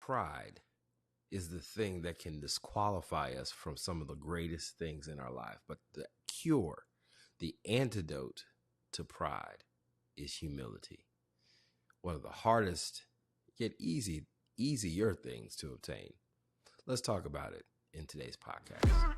pride is the thing that can disqualify us from some of the greatest things in our life. But the cure, the antidote to pride is humility. One of the hardest yet easier things to obtain. Let's talk about it in today's podcast.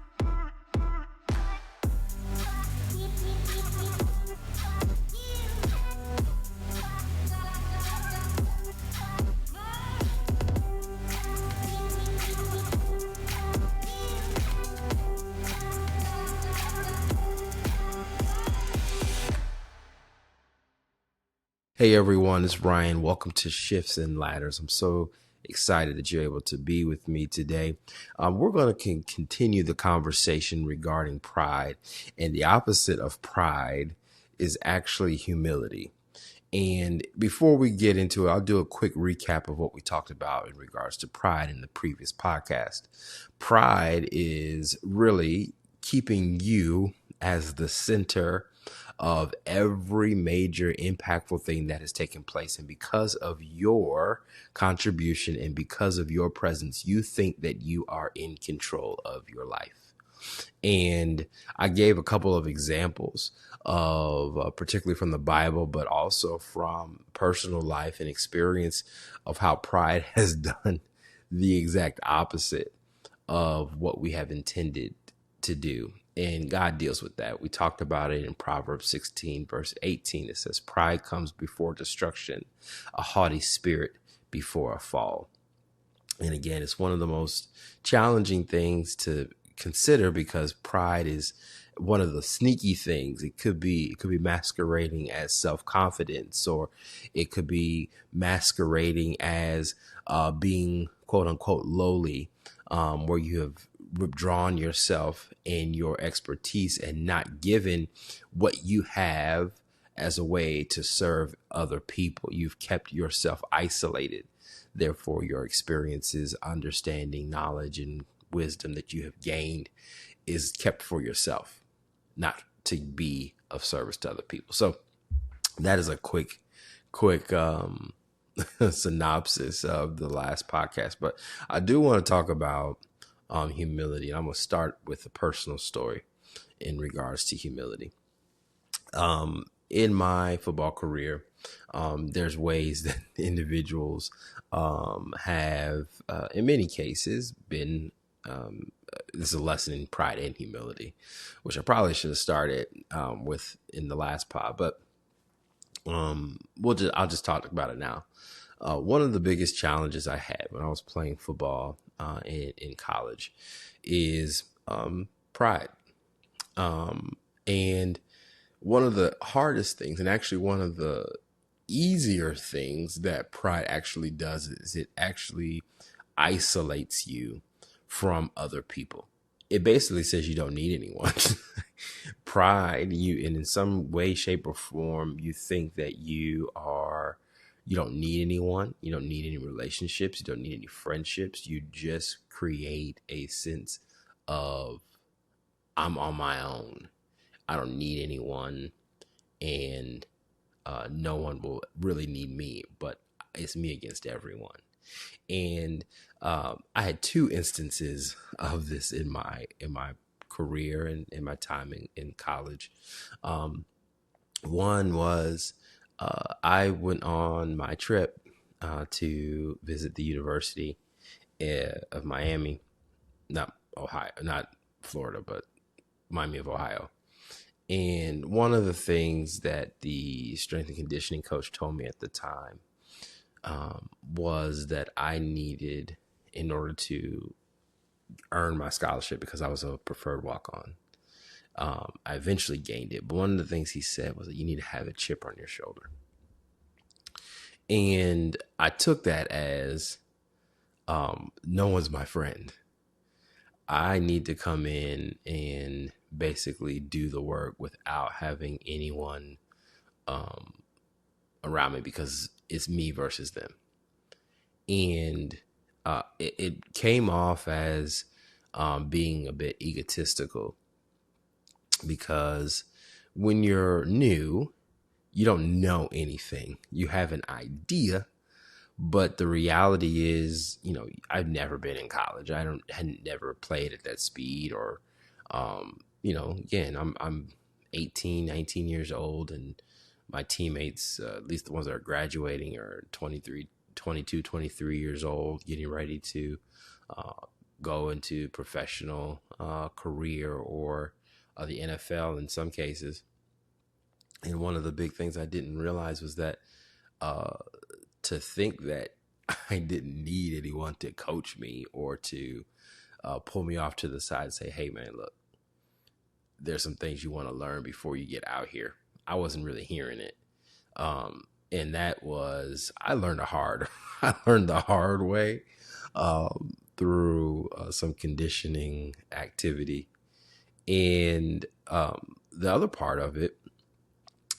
Hey everyone, it's Ryan. Welcome to Shifts and Ladders. I'm so excited that you're able to be with me today. We're going to continue the conversation regarding pride, and the opposite of pride is actually humility. And before we get into it, I'll do a quick recap of what we talked about in regards to pride in the previous podcast. Pride is really keeping you as the center of every major impactful thing that has taken place. And because of your contribution and because of your presence, you think that you are in control of your life. And I gave a couple of examples of particularly from the Bible, but also from personal life and experience of how pride has done the exact opposite of what we have intended to do. And God deals with that. We talked about it in Proverbs 16, verse 18. It says, pride comes before destruction, a haughty spirit before a fall. And again, it's one of the most challenging things to consider because pride is one of the sneaky things. It could be masquerading as self-confidence, or it could be masquerading as being quote unquote lowly, where you have withdrawn yourself and your expertise and not given what you have as a way to serve other people. You've kept yourself isolated. Therefore, your experiences, understanding, knowledge, and wisdom that you have gained is kept for yourself, not to be of service to other people. So that is a quick synopsis of the last podcast. But I do want to talk about humility. I'm going to start with a personal story in regards to humility. In my football career, there's ways that individuals have, in many cases, been. This is a lesson in pride and humility, which I probably should have started with in the last pod, but I'll just talk about it now. One of the biggest challenges I had when I was playing football in college is pride. And one of the hardest things, and actually one of the easier things that pride actually does, is it actually isolates you from other people. It basically says you don't need anyone. Pride, and in some way, shape, or form, you think that you don't need anyone. You don't need any relationships. You don't need any friendships. You just create a sense of, I'm on my own. I don't need anyone, and no one will really need me, but it's me against everyone. And I had two instances of this in my career and in my time in college. One was I went on my trip to visit the University of Miami, not Florida, but Miami of Ohio. And one of the things that the strength and conditioning coach told me at the time was that I needed, in order to earn my scholarship, because I was a preferred walk-on. I eventually gained it. But one of the things he said was that you need to have a chip on your shoulder. And I took that as no one's my friend. I need to come in and basically do the work without having anyone around me, because it's me versus them. And it came off as being a bit egotistical, because when you're new, you don't know anything. You have an idea, But the reality is, I've never been in college. Hadn't never played at that speed or, again, I'm 18, 19 years old, and my teammates, at least the ones that are graduating, are 23, 22, 23 years old, getting ready to uh, go into professional career or the NFL in some cases. And one of the big things I didn't realize was that uh, to think that I didn't need anyone to coach me or to pull me off to the side and say, hey, man, look, there's some things you want to learn before you get out here. I wasn't really hearing it. And that was, I learned the hard way through some conditioning activity. And the other part of it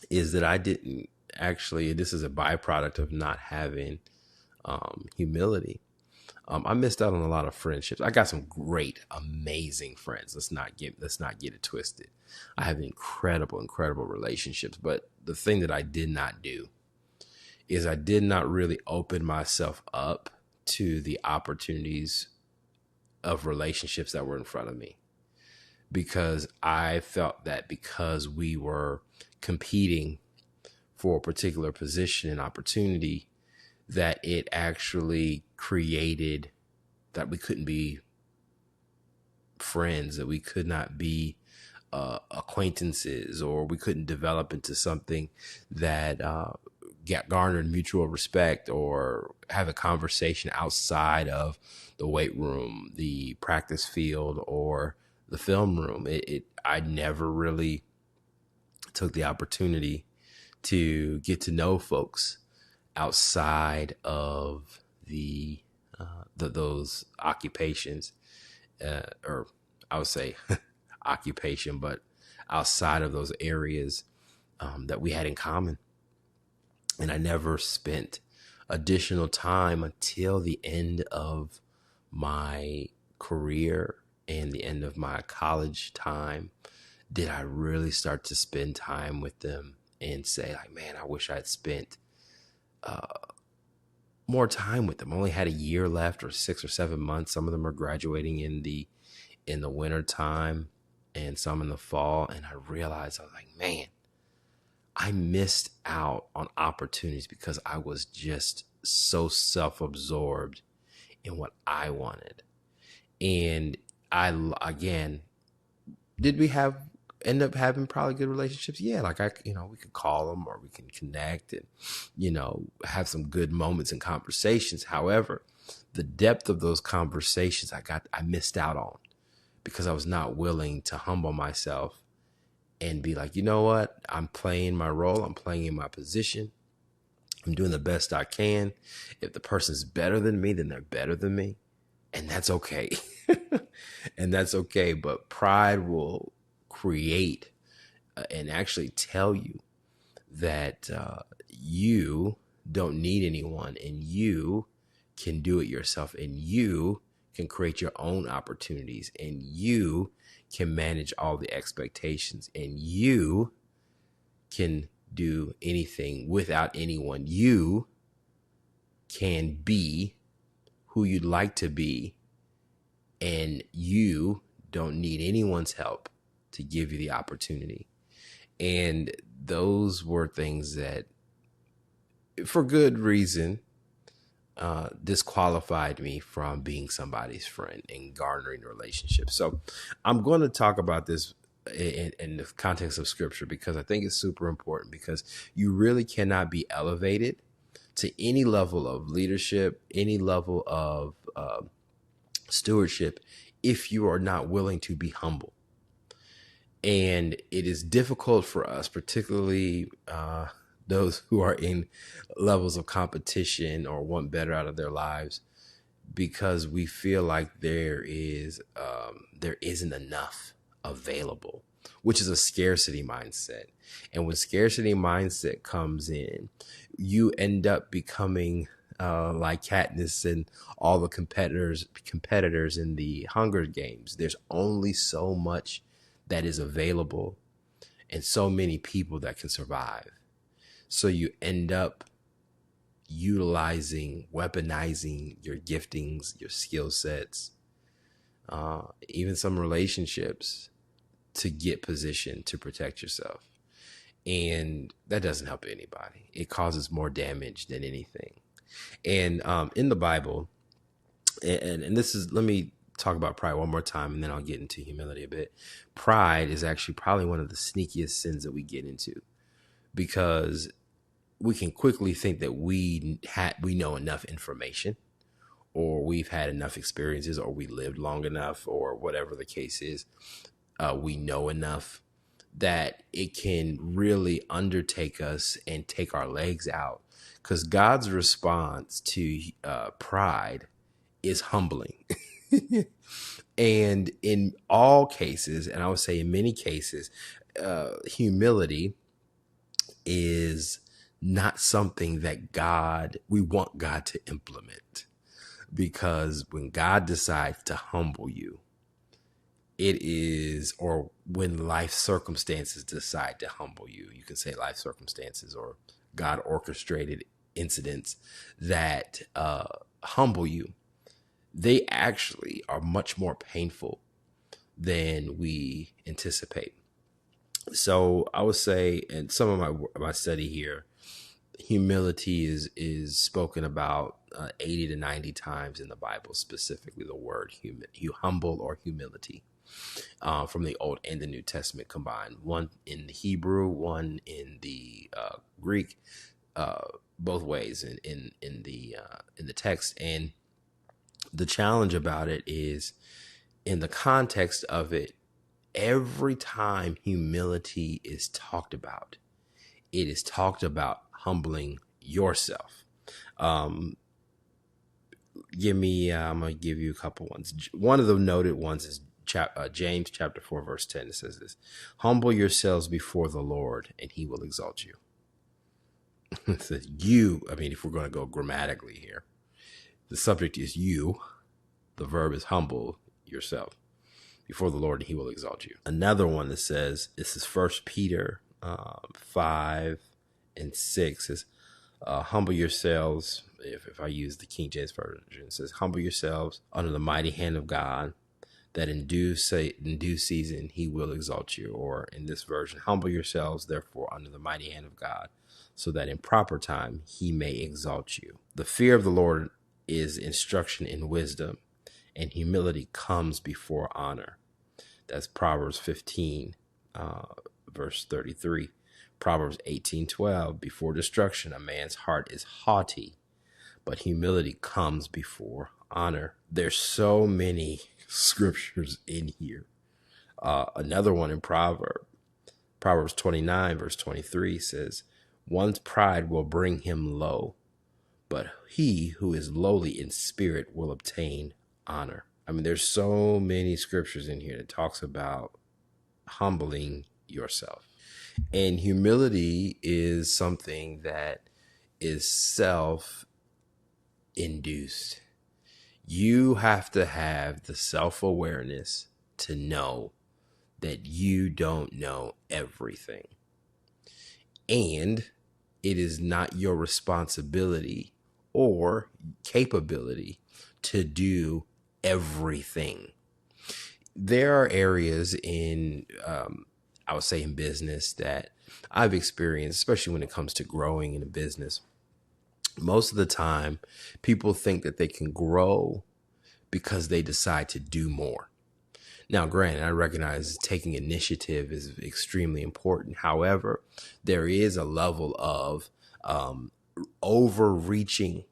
is that I didn't actually, this is a byproduct of not having humility. I missed out on a lot of friendships. I got some great, amazing friends. Let's not get it twisted. I have incredible relationships. But the thing that I did not do is I did not really open myself up to the opportunities of relationships that were in front of me, because I felt that because we were competing for a particular position and opportunity, that it actually created that we couldn't be friends, that we could not be acquaintances, or we couldn't develop into something that garnered mutual respect or have a conversation outside of the weight room, the practice field, or the film room. I never really took the opportunity to get to know folks outside of those occupations, or I would say occupation, but outside of those areas that we had in common. And I never spent additional time until the end of my career and the end of my college time did I really start to spend time with them and say, like, man, I wish I'd spent more time with them. I only had a year left, or 6 or 7 months. Some of them are graduating in the winter time and some in the fall. And I realized, I was like, man, I missed out on opportunities because I was just so self-absorbed in what I wanted. And again, did we end up having probably good relationships? Yeah, like we could call them or we can connect and, have some good moments and conversations. However, the depth of those conversations I missed out on because I was not willing to humble myself and be like, you know what? I'm playing my role. I'm playing in my position. I'm doing the best I can. If the person's better than me, then they're better than me. And that's okay. And that's okay. But pride will create and actually tell you that you don't need anyone, and you can do it yourself, and you can create your own opportunities, and you can manage all the expectations, and you can do anything without anyone. You can be who you'd like to be, and you don't need anyone's help to give you the opportunity. And those were things that, for good reason, disqualified me from being somebody's friend and garnering relationships. So I'm going to talk about this in the context of scripture, because I think it's super important, because you really cannot be elevated to any level of leadership, any level of stewardship, if you are not willing to be humble. And it is difficult for us, particularly those who are in levels of competition or want better out of their lives, because we feel like there isn't enough available, which is a scarcity mindset. And when scarcity mindset comes in, you end up becoming like Katniss and all the competitors in the Hunger Games. There's only so much that is available and so many people that can survive. So you end up utilizing, weaponizing your giftings, your skill sets, even some relationships to get position to protect yourself. And that doesn't help anybody. It causes more damage than anything. And in the Bible, and this is, let me talk about pride one more time, and then I'll get into humility a bit. Pride is actually probably one of the sneakiest sins that we get into, because we can quickly think that we know enough information, or we've had enough experiences, or we lived long enough, or whatever the case is. We know enough that it can really undertake us and take our legs out, because God's response to pride is humbling. And in all cases, and I would say in many cases, humility is not something that we want God to implement. Because when God decides to humble you, it is, or when life circumstances decide to humble you, you can say life circumstances or God orchestrated incidents that humble you, they actually are much more painful than we anticipate. So I would say, in some of my study here, humility is spoken about 80 to 90 times in the Bible, specifically the word humble or humility, from the Old and the New Testament combined. One in the Hebrew, one in the Greek, both ways in the text. And the challenge about it is, in the context of it, every time humility is talked about, it is talked about humbling yourself. I'm gonna give you a couple ones. One of the noted ones is James chapter 4 verse 10. It says this: humble yourselves before the Lord, and he will exalt you. It says you. I mean, if we're going to go grammatically here, the subject is you. The verb is humble yourself before the Lord, and he will exalt you. Another one that says, this is 1 Peter 5 and 6, is humble yourselves. If I use the King James Version, it says, humble yourselves under the mighty hand of God, that in due season he will exalt you. Or in this version, humble yourselves therefore under the mighty hand of God, so that in proper time he may exalt you. The fear of the Lord is instruction in wisdom, and humility comes before honor. That's Proverbs 15, verse 33. Proverbs 18:12, before destruction, a man's heart is haughty, but humility comes before honor. There's so many scriptures in here. Another one in Proverbs 29, verse 23 says, one's pride will bring him low, but he who is lowly in spirit will obtain honor. I mean, there's so many scriptures in here that talks about humbling yourself. And humility is something that is self-induced. You have to have the self-awareness to know that you don't know everything. And it is not your responsibility or capability to do everything. There are areas in, I would say in business, that I've experienced, especially when it comes to growing in a business. Most of the time, people think that they can grow because they decide to do more. Now, granted, I recognize taking initiative is extremely important. However, there is a level of overreaching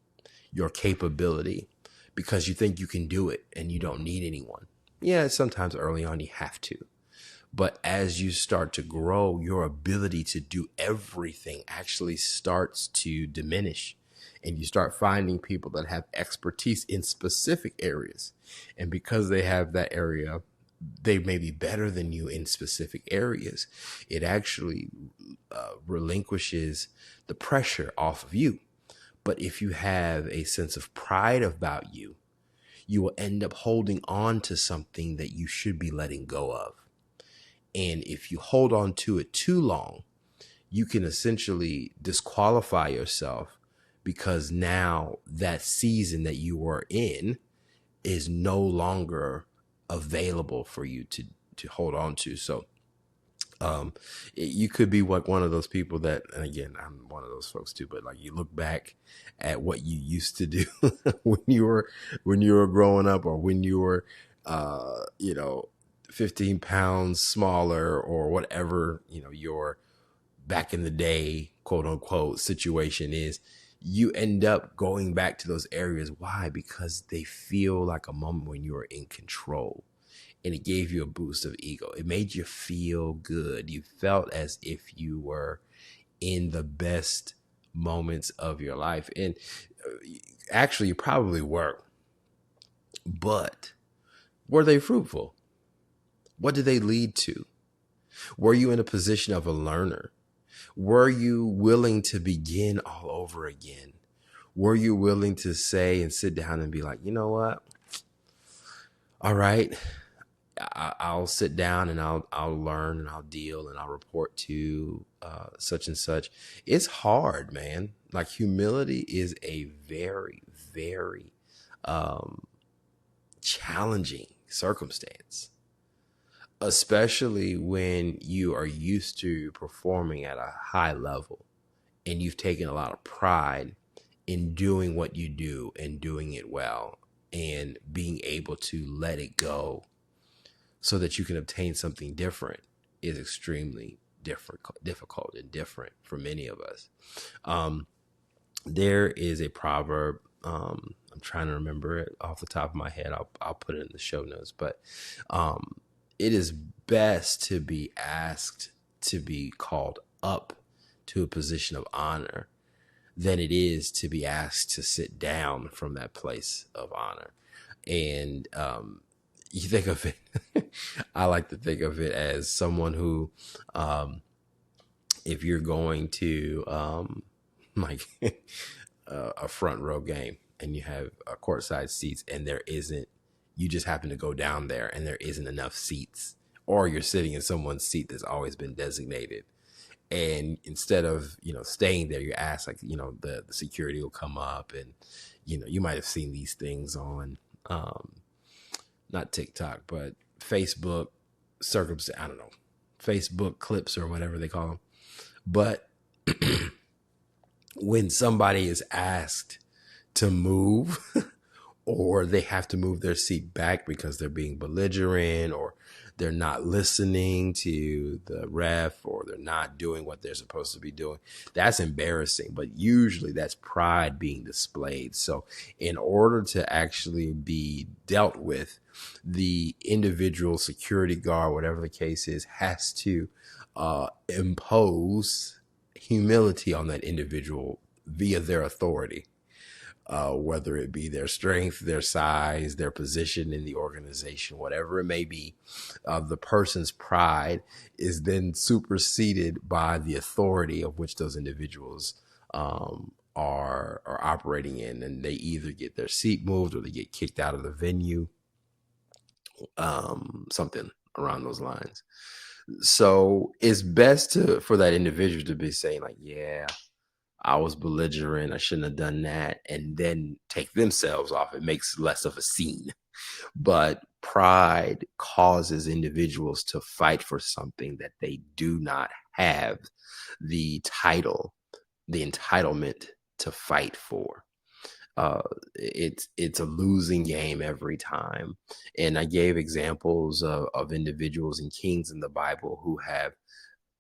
your capability because you think you can do it and you don't need anyone. Yeah, sometimes early on you have to. But as you start to grow, your ability to do everything actually starts to diminish. And you start finding people that have expertise in specific areas. And because they have that area, they may be better than you in specific areas. It actually relinquishes the pressure off of you. But if you have a sense of pride about you, you will end up holding on to something that you should be letting go of. And if you hold on to it too long, you can essentially disqualify yourself because now that season that you were in is no longer available for you to hold on to. So you could be like one of those people that, and again, I'm one of those folks too, but like you look back at what you used to do when you were growing up, or when you were 15 pounds smaller, or whatever, your back in the day, quote unquote, situation is. You end up going back to those areas. Why? Because they feel like a moment when you were in control, and it gave you a boost of ego. It made you feel good. You felt as if you were in the best moments of your life. And actually, you probably were. But were they fruitful? What did they lead to? Were you in a position of a learner? Were you willing to begin all over again? Were you willing to say and sit down and be like, you know what? All right, I'll sit down and I'll learn and I'll deal and I'll report to such and such. It's hard, man. Like, humility is a very, very challenging circumstance, especially when you are used to performing at a high level and you've taken a lot of pride in doing what you do and doing it well, and being able to let it go so that you can obtain something different is extremely difficult and different for many of us. There is a proverb. I'm trying to remember it off the top of my head. I'll put it in the show notes, but it is best to be asked to be called up to a position of honor than it is to be asked to sit down from that place of honor. And you think of it, I like to think of it as someone who, if you're going to like a front row game and you have courtside seats, and you just happen to go down there and there isn't enough seats, or you're sitting in someone's seat that's always been designated. And instead of, staying there, you ask, like, the security will come up, and, you might have seen these things on, not TikTok, but Facebook I don't know, Facebook clips or whatever they call them. But when somebody is asked to move or they have to move their seat back because they're being belligerent, or they're not listening to the ref, or they're not doing what they're supposed to be doing, that's embarrassing. But usually that's pride being displayed. So in order to actually be dealt with, the individual security guard, whatever the case is, has to impose humility on that individual via their authority. Whether it be their strength, their size, their position in the organization, whatever it may be, the person's pride is then superseded by the authority of which those individuals are operating in, and they either get their seat moved or they get kicked out of the venue, something around those lines. So it's best for that individual to be saying, like, yeah, I was belligerent, I shouldn't have done that, and then take themselves off. It makes less of a scene. But pride causes individuals to fight for something that they do not have the entitlement to fight for. It's a losing game every time. And I gave examples of individuals and kings in the Bible who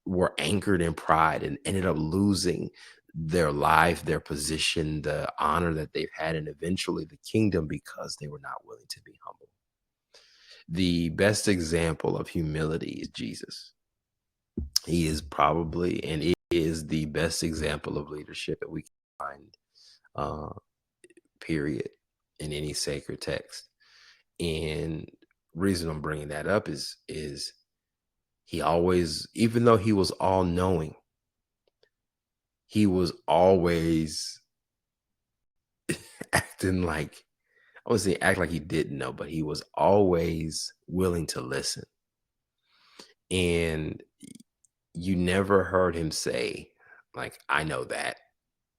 were anchored in pride and ended up losing their life, their position, the honor that they've had, and eventually the kingdom, because they were not willing to be humble. The best example of humility is Jesus. He is probably, and he is the best example of leadership that we can find, period, in any sacred text. And reason I'm bringing that up is he always, even though he was all knowing, he was always acting like, I wouldn't say act like he didn't know, but he was always willing to listen. And you never heard him say, like, I know that.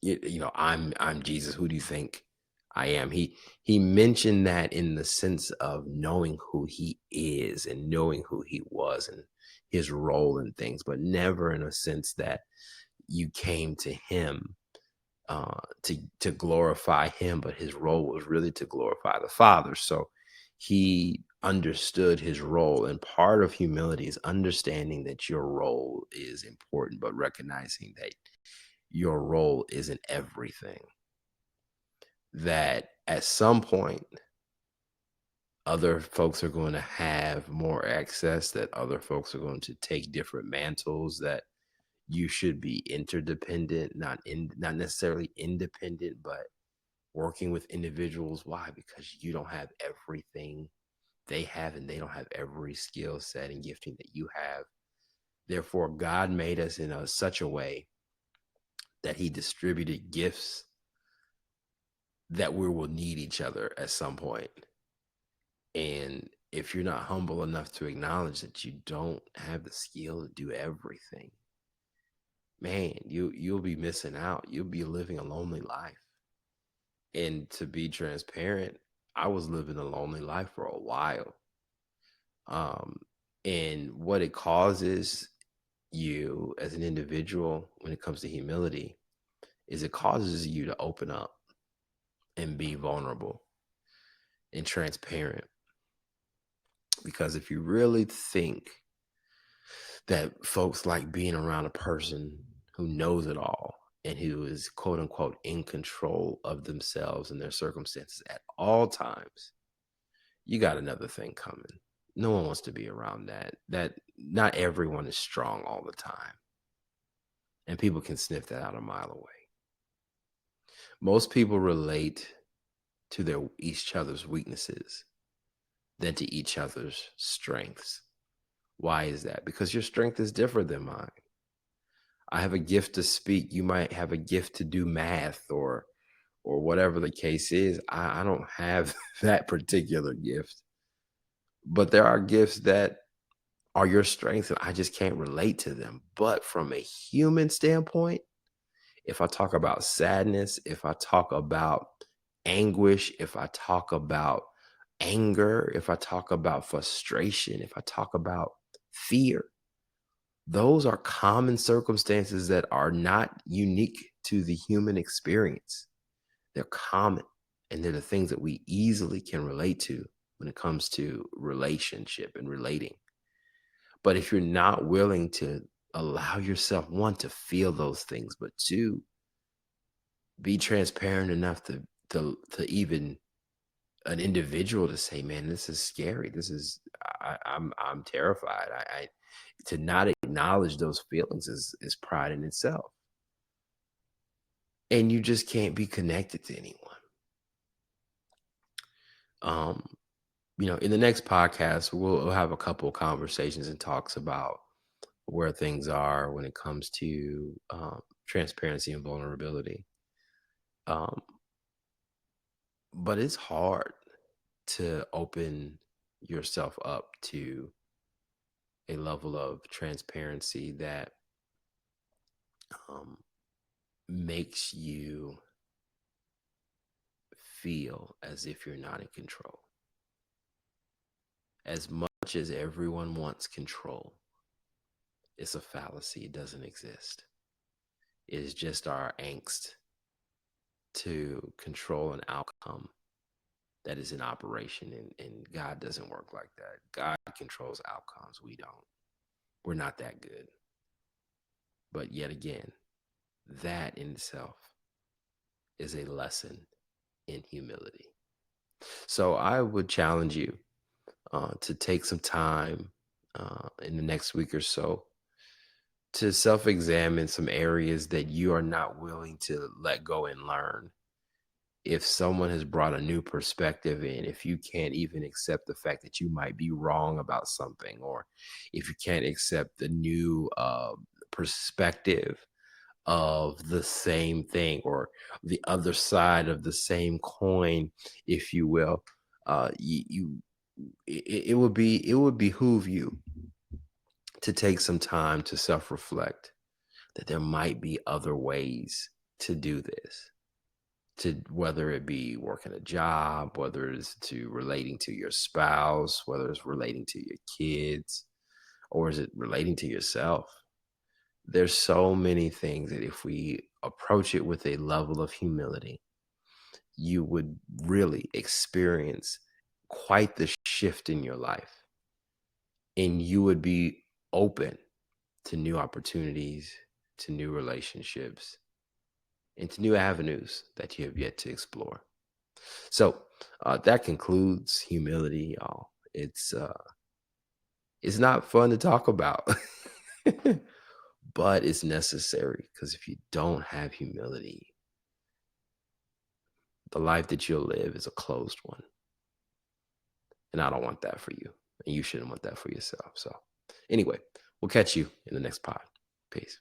I'm Jesus. Who do you think I am? He mentioned that in the sense of knowing who he is and knowing who he was and his role in things, but never in a sense that you came to him to glorify him, but his role was really to glorify the Father. So he understood his role, and part of humility is understanding that your role is important, but recognizing that your role isn't everything. That at some point, other folks are going to have more access, that other folks are going to take different mantles, that you should be interdependent, not necessarily independent, but working with individuals. Why? Because you don't have everything they have, and they don't have every skill set and gifting that you have. Therefore, God made us in such a way that he distributed gifts that we will need each other at some point. And if you're not humble enough to acknowledge that you don't have the skill to do everything, man, you'll be missing out. You'll be living a lonely life. And to be transparent, I was living a lonely life for a while. Um, and what it causes you as an individual when it comes to humility is it causes you to open up and be vulnerable and transparent. Because if you really think that folks like being around a person who knows it all and who is quote unquote in control of themselves and their circumstances at all times, you got another thing coming. No one wants to be around that not everyone is strong all the time, and people can sniff that out a mile away. Most people relate to their each other's weaknesses than to each other's strengths. Why is that? Because your strength is different than mine. I have a gift to speak. You might have a gift to do math or whatever the case is. I don't have that particular gift. But there are gifts that are your strengths and I just can't relate to them. But from a human standpoint, if I talk about sadness, if I talk about anguish, if I talk about anger, if I talk about frustration, if I talk about fear, those are common circumstances that are not unique to the human experience. They're common, and they're the things that we easily can relate to when it comes to relationship and relating. But if you're not willing to allow yourself, one, to feel those things, but two, be transparent enough to even an individual to say, man, this is scary. This is I'm terrified. I to not acknowledge those feelings is pride in itself. And you just can't be connected to anyone. Um, in the next podcast, we'll have a couple of conversations and talks about where things are when it comes to transparency and vulnerability. But it's hard to open yourself up to a level of transparency that makes you feel as if you're not in control. As much as everyone wants control, it's a fallacy. It doesn't exist. It is just our angst to control an outcome that is in operation. And God doesn't work like that. God controls outcomes. We don't. We're not that good. But yet again, that in itself is a lesson in humility. So I would challenge you to take some time in the next week or so to self-examine some areas that you are not willing to let go and learn. If someone has brought a new perspective in, if you can't even accept the fact that you might be wrong about something, or if you can't accept the new perspective of the same thing or the other side of the same coin, if you will, it would behoove you to take some time to self-reflect that there might be other ways to do this, to whether it be working a job, whether it's to relating to your spouse, whether it's relating to your kids, or is it relating to yourself? There's so many things that if we approach it with a level of humility, you would really experience quite the shift in your life, and you would be open to new opportunities, to new relationships, and to new avenues that you have yet to explore. So that concludes humility, y'all. It's not fun to talk about, but it's necessary, because if you don't have humility, the life that you'll live is a closed one. And I don't want that for you. And you shouldn't want that for yourself. So, anyway, we'll catch you in the next pod. Peace.